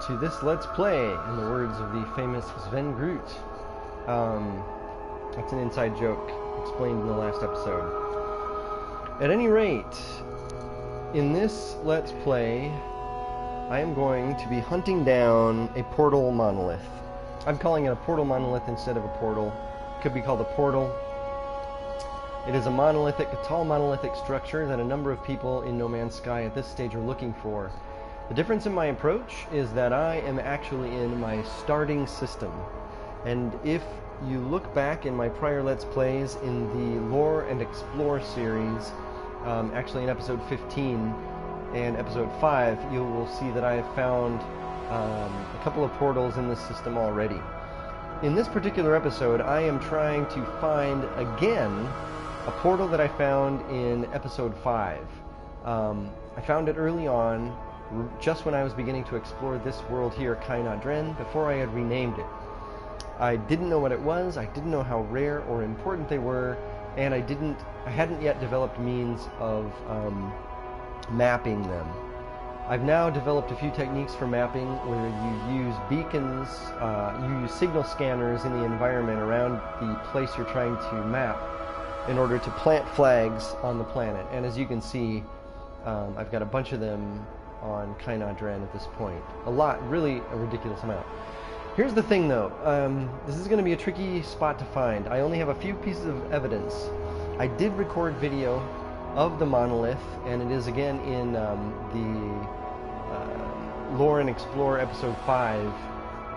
to this Let's Play, in the words of the famous Sven Groot. That's an inside joke explained in the last episode. At any rate, in this Let's Play, I am going to be hunting down a portal monolith. I'm calling it a portal monolith instead of a portal. It could be called a portal. It is a monolithic, a tall monolithic structure that a number of people in No Man's Sky at this stage are looking for. The difference in my approach is that I am actually in my starting system. And if you look back in my prior Let's Plays in the Lore and Explore series, actually in episode 15 and episode 5, you will see that I have found a couple of portals in this system already. In this particular episode, I am trying to find again a portal that I found in episode 5. I found it early on, just when I was beginning to explore this world here, Kaina, Dhren, before I had renamed it. I didn't know what it was, I didn't know how rare or important they were, and I hadn't yet developed means of mapping them. I've now developed a few techniques for mapping where you use beacons, you use signal scanners in the environment around the place you're trying to map in order to plant flags on the planet. And as you can see, I've got a bunch of them on Kaina Dhren at this point. A lot, really a ridiculous amount. Here's the thing though, this is going to be a tricky spot to find. I only have a few pieces of evidence. I did record video of the monolith, and it is again in the Lore and Explore episode 5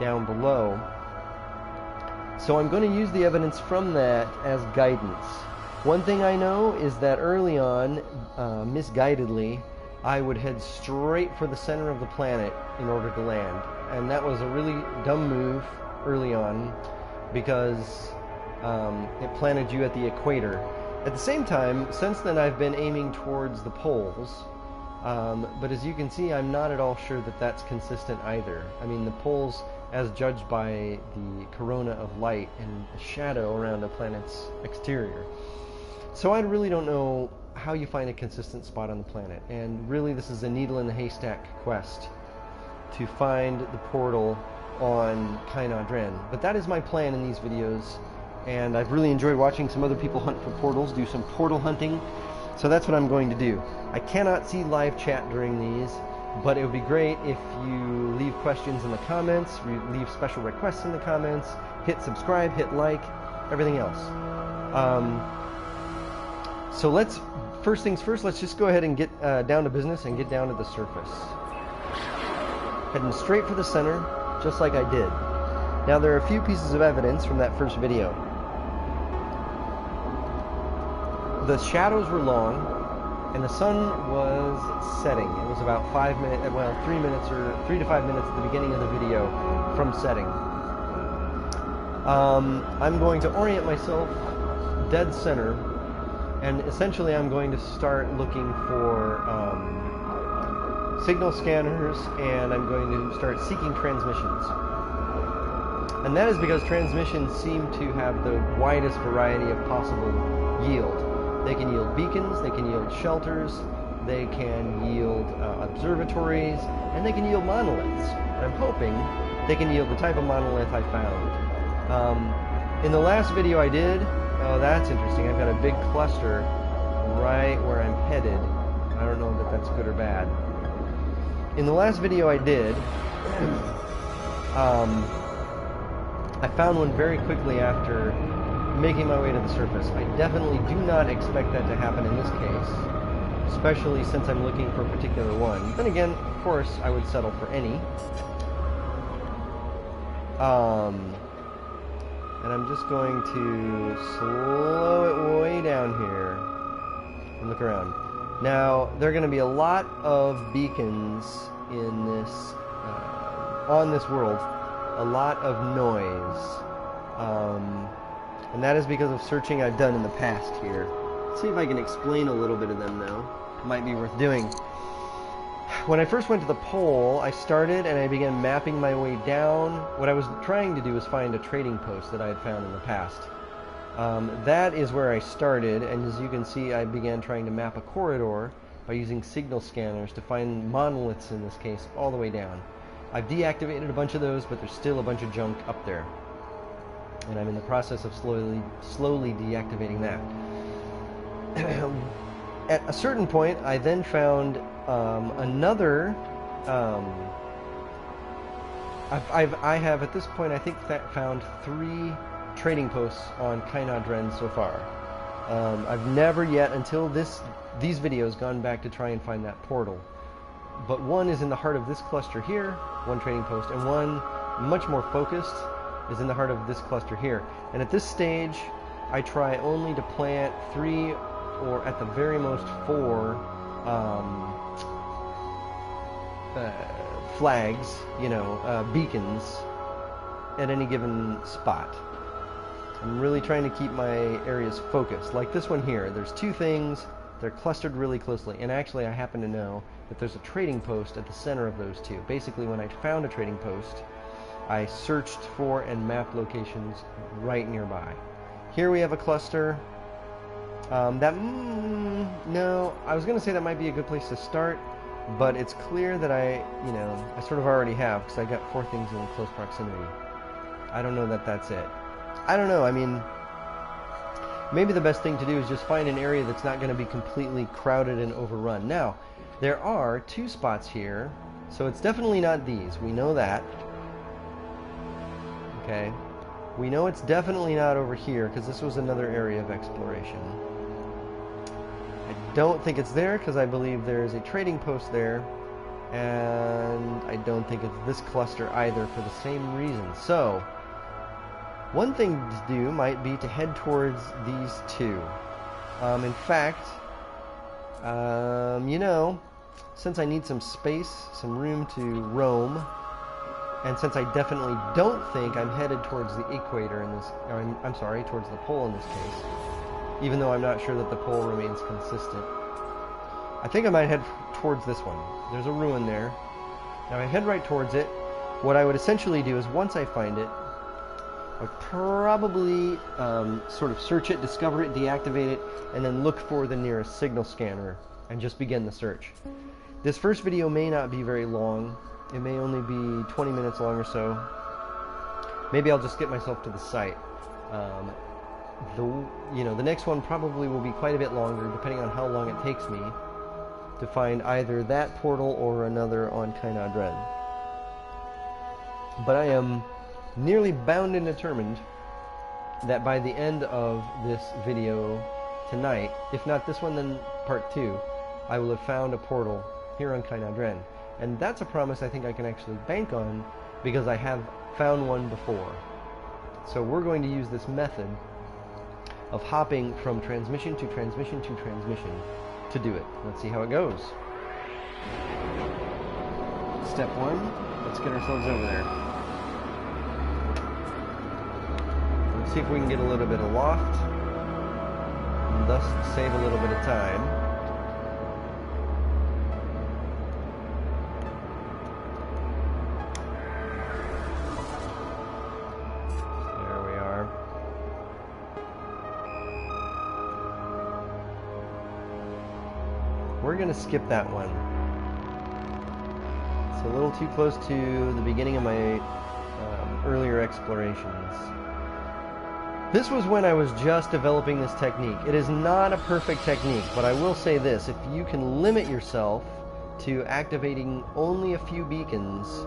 down below. So I'm going to use the evidence from that as guidance. One thing I know is that early on, misguidedly, I would head straight for the center of the planet in order to land. And that was a really dumb move early on because it planted you at the equator. At the same time, since then I've been aiming towards the poles, but as you can see, I'm not at all sure that that's consistent either. I mean, the poles, as judged by the corona of light and a shadow around a planet's exterior. So I really don't know how you find a consistent spot on the planet, and really this is a needle in the haystack quest to find the portal on Kaina Dhren. But that is my plan in these videos, and I've really enjoyed watching some other people hunt for portals, do some portal hunting, so that's what I'm going to do. I cannot see live chat during these, but it would be great if you leave questions in the comments, leave special requests in the comments, hit subscribe, hit like, everything else. So first things first, let's just go ahead and get down to business and get down to the surface. Heading straight for the center, just like I did. Now there are a few pieces of evidence from that first video. The shadows were long, and the sun was setting. It was about 5 minutes, well, 3 minutes or 3 to 5 minutes at the beginning of the video from setting. I'm going to orient myself dead center, and essentially I'm going to start looking for signal scanners, and I'm going to start seeking transmissions. And that is because transmissions seem to have the widest variety of possible yield. They can yield beacons, they can yield shelters, they can yield observatories, and they can yield monoliths. And I'm hoping they can yield the type of monolith I found. In the last video I did, oh that's interesting, I've got a big cluster right where I'm headed. I don't know that that's good or bad. In the last video I did, I found one very quickly after making my way to the surface. I definitely do not expect that to happen in this case, especially since I'm looking for a particular one. Then again, of course, I would settle for any. And I'm just going to slow it way down here and look around. Now, there are going to be a lot of beacons in this, on this world, a lot of noise, and that is because of searching I've done in the past here. Let's see if I can explain a little bit of them now. It might be worth doing. When I first went to the pole, I started and I began mapping my way down. What I was trying to do was find a trading post that I had found in the past. That is where I started, and as you can see, I began trying to map a corridor by using signal scanners to find monoliths in this case all the way down. I've deactivated a bunch of those, but there's still a bunch of junk up there. And I'm in the process of slowly deactivating that. At a certain point, I then found another... I have, at this point, I think found 3 trading posts on Kaina Dhren so far. I've never yet, until these videos, gone back to try and find that portal. But one is in the heart of this cluster here, one trading post, and one much more focused is in the heart of this cluster here. And at this stage, I try only to plant 3 or at the very most 4 flags, beacons at any given spot. I'm really trying to keep my areas focused. Like this one here, there's 2 things, they're clustered really closely, and actually I happen to know that there's a trading post at the center of those 2. Basically, when I found a trading post, I searched for and mapped locations right nearby. Here we have a cluster. No, I was going to say that might be a good place to start, but it's clear that I sort of already have, because I got 4 things in close proximity. I don't know that that's it. I don't know, I mean, maybe the best thing to do is just find an area that's not going to be completely crowded and overrun. Now, there are 2 spots here, so it's definitely not these. We know that. Okay. We know it's definitely not over here, because this was another area of exploration. I don't think it's there, because I believe there's a trading post there, and I don't think it's this cluster either for the same reason. So, one thing to do might be to head towards these 2. In fact, since I need some space, some room to roam, and since I definitely don't think I'm headed towards the equator in this, I'm sorry, towards the pole in this case, even though I'm not sure that the pole remains consistent, I think I might head towards this one. There's a ruin there. Now I head right towards it. What I would essentially do is, once I find it, I would probably sort of search it, discover it, deactivate it, and then look for the nearest signal scanner and just begin the search. This first video may not be very long. It may only be 20 minutes long or so. Maybe I'll just get myself to the site. The next one probably will be quite a bit longer, depending on how long it takes me to find either that portal or another on Kaina Dhren. But I am nearly bound and determined that by the end of this video tonight, if not this one, then part 2, I will have found a portal here on Kaina Dhren. And that's a promise I think I can actually bank on, because I have found one before. So we're going to use this method of hopping from transmission to transmission to transmission to do it. Let's see how it goes. Step 1, let's get ourselves over there. Let's see if we can get a little bit of loft, and thus save a little bit of time. We're going to skip that one. It's a little too close to the beginning of my earlier explorations. This was when I was just developing this technique. It is not a perfect technique, but I will say this: if you can limit yourself to activating only a few beacons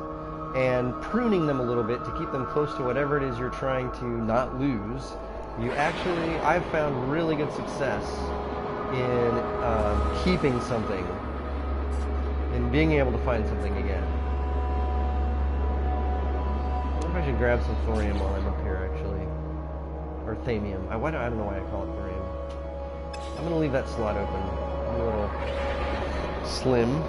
and pruning them a little bit to keep them close to whatever it is you're trying to not lose, you actually, I've found really good success in keeping something, in being able to find something again. I wonder if I should grab some thorium while I'm up here, actually. Or thamium. I don't know why I call it thorium. I'm going to leave that slot open. I'm a little slim.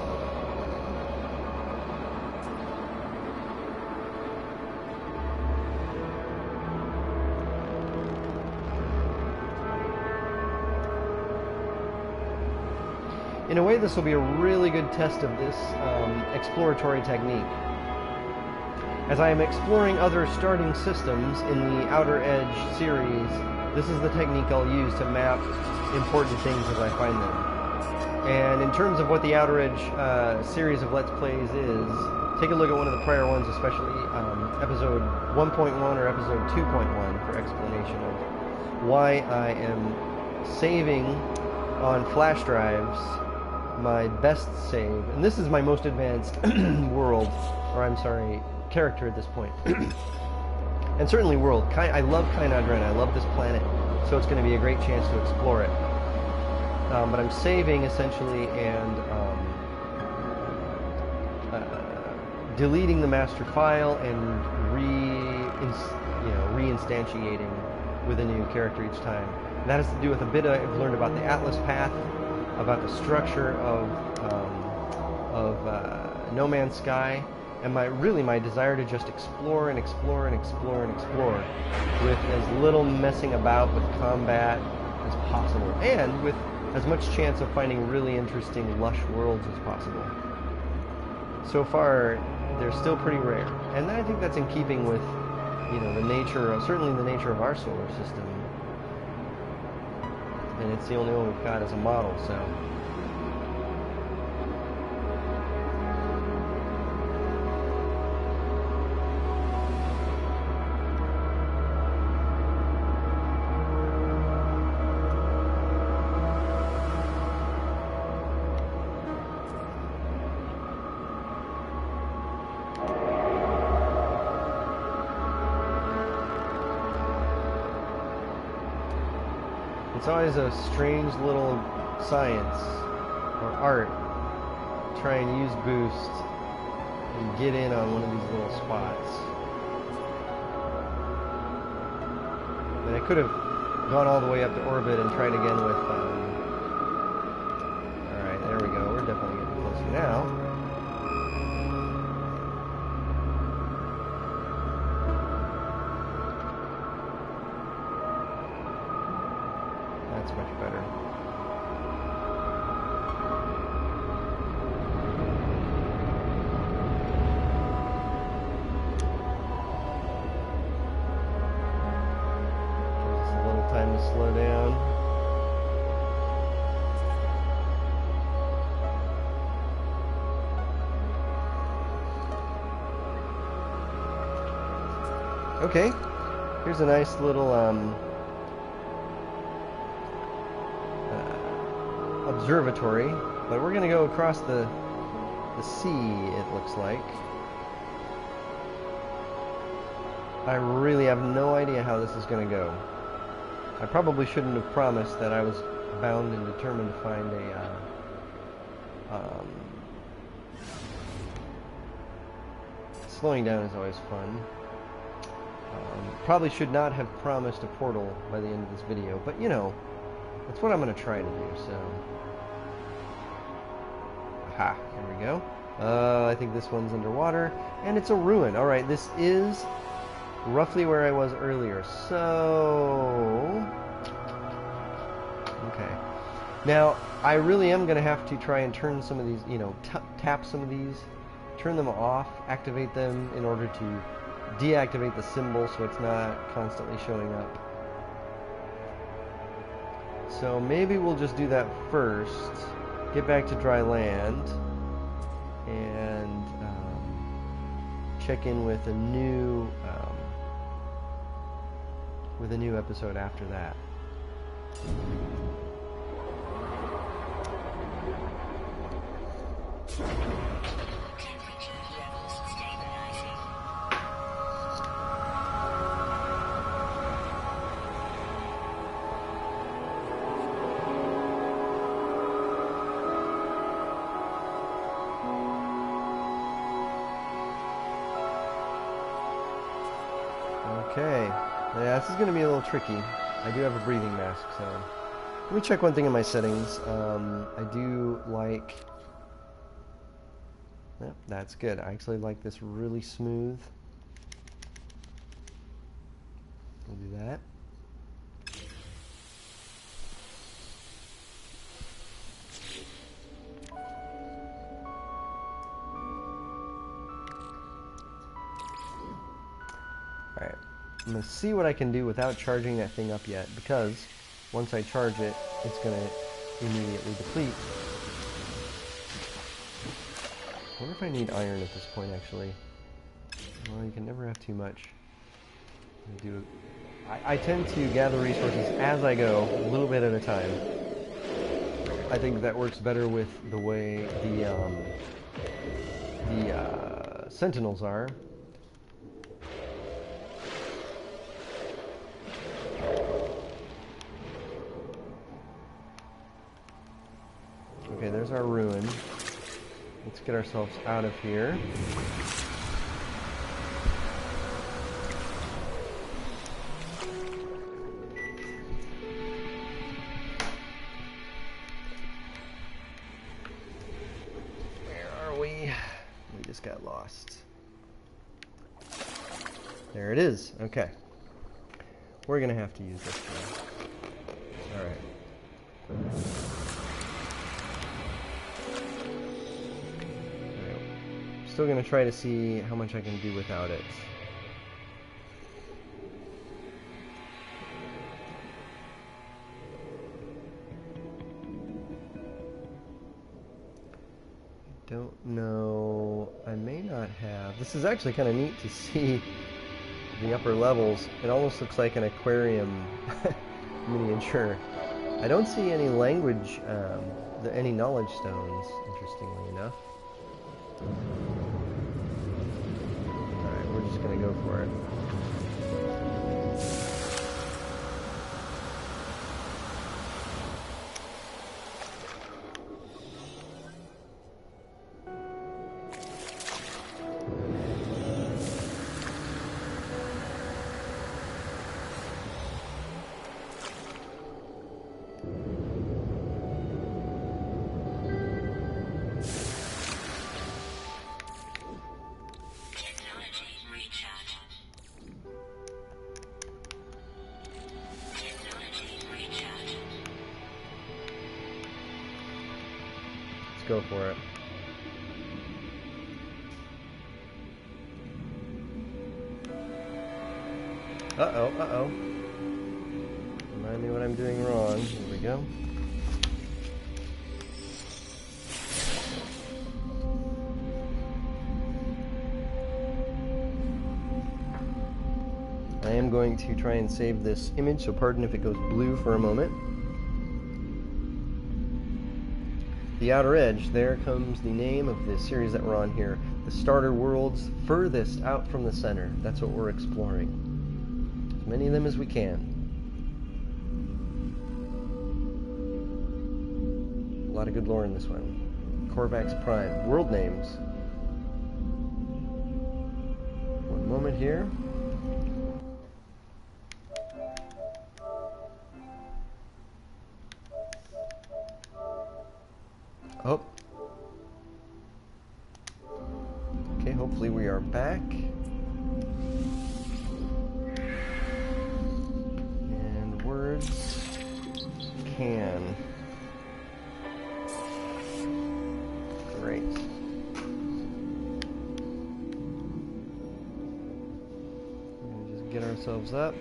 In a way, this will be a really good test of this exploratory technique. As I am exploring other starting systems in the Outer Edge series, this is the technique I'll use to map important things as I find them. And in terms of what the Outer Edge series of Let's Plays is, take a look at one of the prior ones, especially episode 1.1 or episode 2.1 for explanation of why I am saving on flash drives my best save. And this is my most advanced world, or I'm sorry, character at this point. And certainly world. I love Kaina, Dhren. I love this planet, so it's going to be a great chance to explore it. But I'm saving essentially and deleting the master file and reinstantiating with a new character each time. And that has to do with a bit I've learned about the Atlas path, about the structure of No Man's Sky, and my desire to just explore and explore and explore and explore with as little messing about with combat as possible, and with as much chance of finding really interesting, lush worlds as possible. So far, they're still pretty rare, and I think that's in keeping with, the nature of, certainly the nature of our solar system. And it's the only one we've got as a model, so. It's always a strange little science or art to try and use boost and get in on one of these little spots. And I could have gone all the way up to orbit and tried again with alright, there we go. We're definitely getting closer now. That's much better. Gives us a little time to slow down. Okay, here's a nice little observatory, but we're going to go across the sea, it looks like. I really have no idea how this is going to go. I probably shouldn't have promised that I was bound and determined to find a slowing down is always fun. Probably should not have promised a portal by the end of this video, but that's what I'm going to try to do, so. Aha, here we go. I think this one's underwater, and it's a ruin. Alright, this is roughly where I was earlier, so. Okay. Now, I really am going to have to try and turn some of these, tap some of these, turn them off, activate them in order to deactivate the symbol so it's not constantly showing up. So maybe we'll just do that first, get back to dry land, and check in with a new episode after that. Okay, yeah, this is going to be a little tricky. I do have a breathing mask, so let me check one thing in my settings. I do like, yep, that's good. I actually like this really smooth. We'll do that. Alright, I'm going to see what I can do without charging that thing up yet, because once I charge it, it's going to immediately deplete. I wonder if if I need iron at this point, actually. Well, you can never have too much. I tend to gather resources as I go, a little bit at a time. I think that works better with the way the sentinels are. Okay, there's our ruin. Let's get ourselves out of here. We just got lost. There it is. Okay. We're going to have to use this one. Alright. Still going to try to see how much I can do without it. Don't know. I may not have. This is actually kind of neat to see the upper levels. It almost looks like an aquarium miniature. I don't see any language, any knowledge stones, interestingly enough. Alright, we're just going to go for it. Go for it. Uh-oh, uh-oh. Remind me what I'm doing wrong. Here we go. I am going to try and save this image, so pardon if it goes blue for a moment. The outer edge, there comes the name of the series that we're on here. The starter worlds furthest out from the center. That's what we're exploring. As many of them as we can. A lot of good lore in this one. Korvax Prime. World names. One moment here. Oh. Okay, hopefully we are back. And words can. Great. We'll just get ourselves up.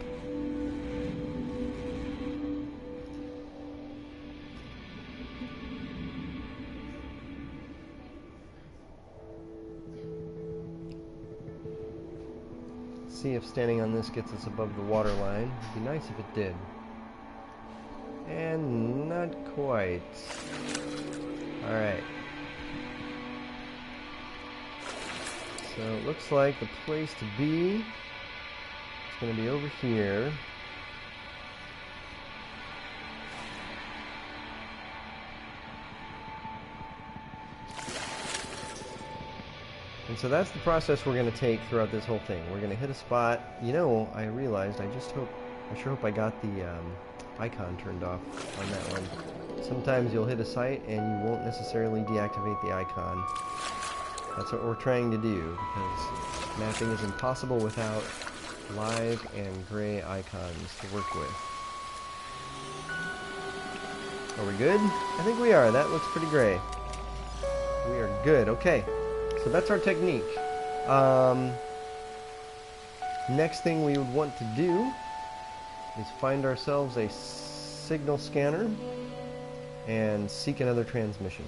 See if standing on this gets us above the water line. It'd be nice if it did. And not quite. Alright. So it looks like the place to be is going to be over here. And so that's the process we're going to take throughout this whole thing. We're going to hit a spot. You know, I realized, I sure hope I got the icon turned off on that one. Sometimes you'll hit a site and you won't necessarily deactivate the icon. That's what we're trying to do, because mapping is impossible without live and gray icons to work with. Are we good? I think we are. That looks pretty gray. We are good. Okay. So that's our technique. Next thing we would want to do is find ourselves a signal scanner and seek another transmission.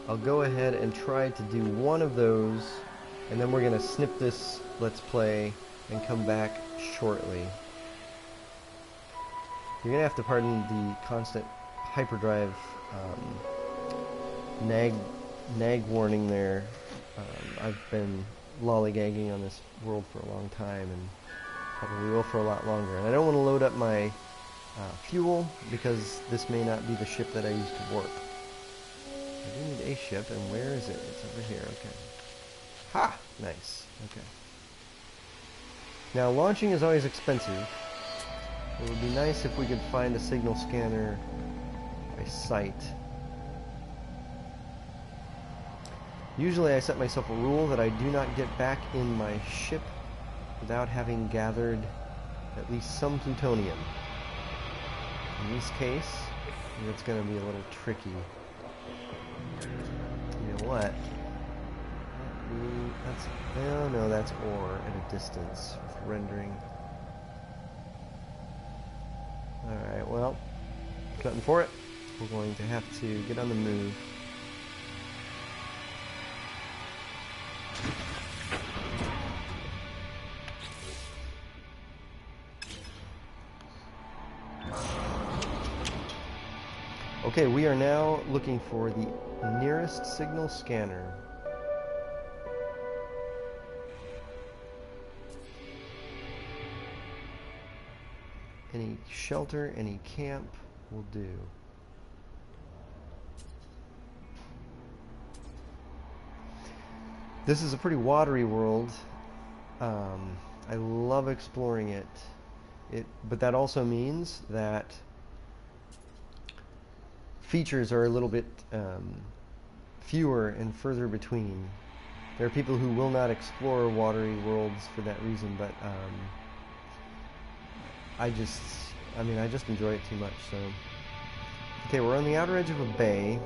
I'll go ahead and try to do one of those, and then we're going to snip this Let's Play and come back shortly. You're going to have to pardon the constant hyperdrive nag warning there. I've been lollygagging on this world for a long time, and probably will for a lot longer. And I don't want to load up my fuel, because this may not be the ship that I use to warp. I do need a ship, and where is it? It's over here, okay. Ha! Nice, okay. Now, launching is always expensive. It would be nice if we could find a signal scanner by sight. Usually I set myself a rule that I do not get back in my ship without having gathered at least some plutonium. In this case, it's going to be a little tricky. You know what? That's, oh no, that's ore at a distance with rendering. Alright, well, cutting for it. We're going to have to get on the move. Okay, we are now looking for the nearest signal scanner. Any shelter, any camp will do. This is a pretty watery world. I love exploring it. But that also means that features are a little bit fewer and further between. There are people who will not explore watery worlds for that reason, but I just enjoy it too much. So, okay, we're on the outer edge of a bay.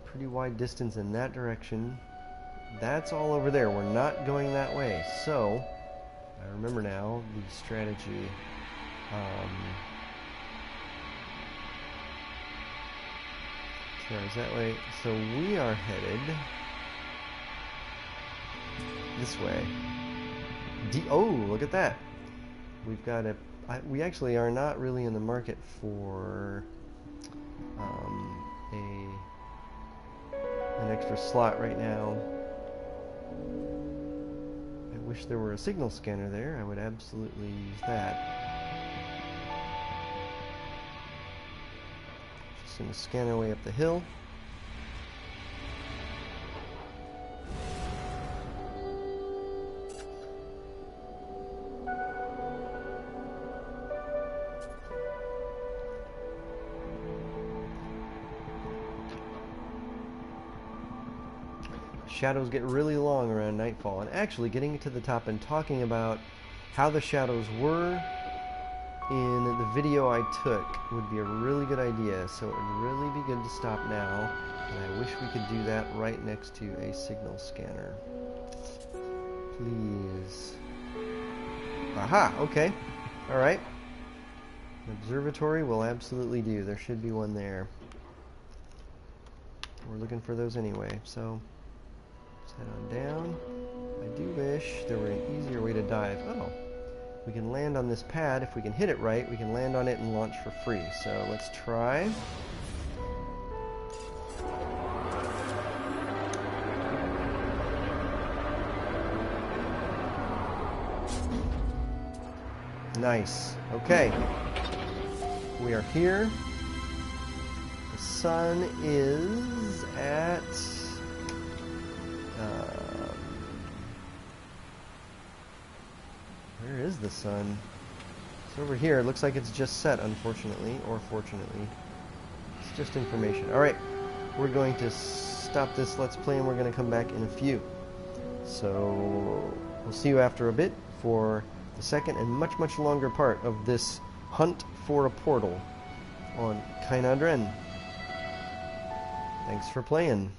Pretty wide distance in that direction. That's all over there. We're not going that way. So, I remember now the strategy. Is that way? So we are headed this way. Oh, look at that! We've got a. We actually are not really in the market for an extra slot right now. I wish there were a signal scanner there. I would absolutely use that. Going to scan our way up the hill. Shadows get really long around nightfall, and actually getting to the top and talking about how the shadows were in the video I took would be a really good idea, so it would really be good to stop now, and I wish we could do that right next to a signal scanner. Please. Aha, okay. Alright. An observatory will absolutely do. There should be one there. We're looking for those anyway, so let's head on down. I do wish there were an easier way to dive. Oh. We can land on this pad. If we can hit it right, we can land on it and launch for free. So let's try. Nice. Okay. We are here. The sun is at... where is the sun? It's over here. It looks like it's just set, unfortunately, or fortunately. It's just information. Alright, we're going to stop this Let's Play, and we're going to come back in a few. So, we'll see you after a bit for the second and much, much longer part of this hunt for a portal on Kaina Dhren. Thanks for playing.